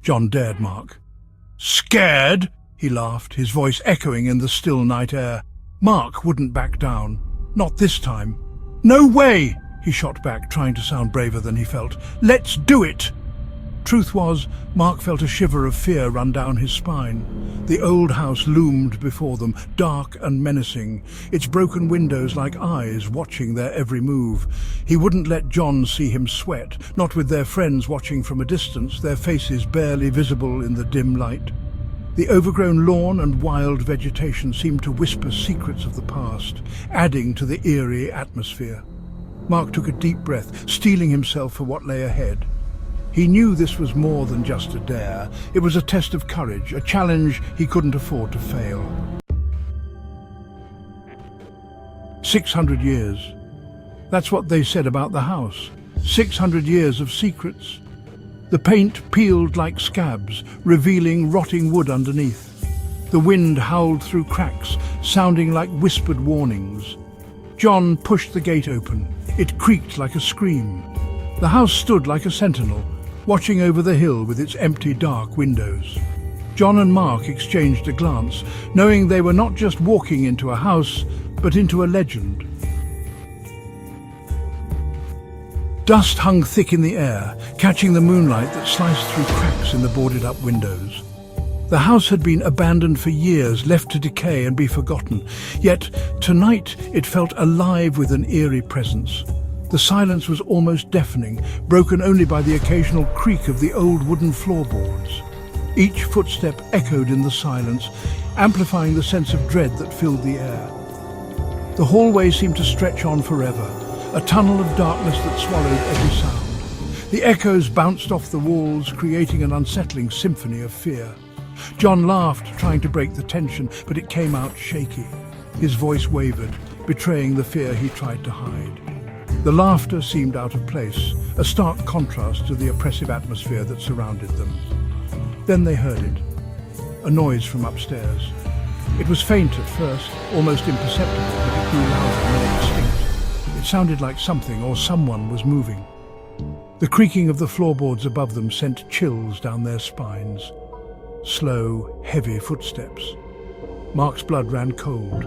John dared Mark. "Scared?" he laughed, his voice echoing in the still night air. Mark wouldn't back down. Not this time. "No way!" he shot back, trying to sound braver than he felt. "Let's do it!" Truth was, Mark felt a shiver of fear run down his spine. The old house loomed before them, dark and menacing, its broken windows like eyes watching their every move. He wouldn't let John see him sweat, not with their friends watching from a distance, their faces barely visible in the dim light. The overgrown lawn and wild vegetation seemed to whisper secrets of the past, adding to the eerie atmosphere. Mark took a deep breath, steeling himself for what lay ahead. He knew this was more than just a dare. It was a test of courage, a challenge he couldn't afford to fail. 600 years. That's what they said about the house. 600 years of secrets. The paint peeled like scabs, revealing rotting wood underneath. The wind howled through cracks, sounding like whispered warnings. John pushed the gate open. It creaked like a scream. The house stood like a sentinel, watching over the hill with its empty, dark windows. John and Mark exchanged a glance, knowing they were not just walking into a house, but into a legend. Dust hung thick in the air, catching the moonlight that sliced through cracks in the boarded-up windows. The house had been abandoned for years, left to decay and be forgotten. Yet, tonight, it felt alive with an eerie presence. The silence was almost deafening, broken only by the occasional creak of the old wooden floorboards. Each footstep echoed in the silence, amplifying the sense of dread that filled the air. The hallway seemed to stretch on forever, a tunnel of darkness that swallowed every sound. The echoes bounced off the walls, creating an unsettling symphony of fear. John laughed, trying to break the tension, but it came out shaky. His voice wavered, betraying the fear he tried to hide. The laughter seemed out of place, a stark contrast to the oppressive atmosphere that surrounded them. Then they heard it, a noise from upstairs. It was faint at first, almost imperceptible, but it grew louder, more distinct. It sounded like something or someone was moving. The creaking of the floorboards above them sent chills down their spines. Slow, heavy footsteps. Mark's blood ran cold.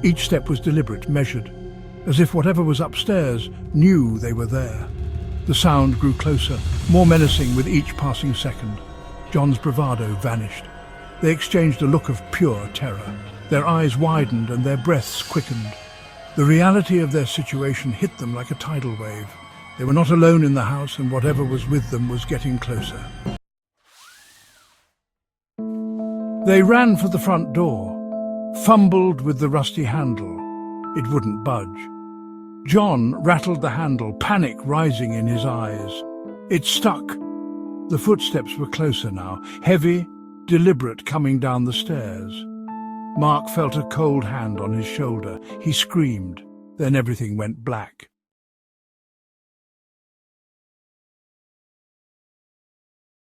Each step was deliberate, measured, as if whatever was upstairs knew they were there. The sound grew closer, more menacing with each passing second. John's bravado vanished. They exchanged a look of pure terror. Their eyes widened and their breaths quickened. The reality of their situation hit them like a tidal wave. They were not alone in the house, and whatever was with them was getting closer. They ran for the front door, fumbled with the rusty handle. It wouldn't budge. John rattled the handle, panic rising in his eyes. It stuck. The footsteps were closer now, heavy, deliberate, coming down the stairs. Mark felt a cold hand on his shoulder. He screamed. Then everything went black.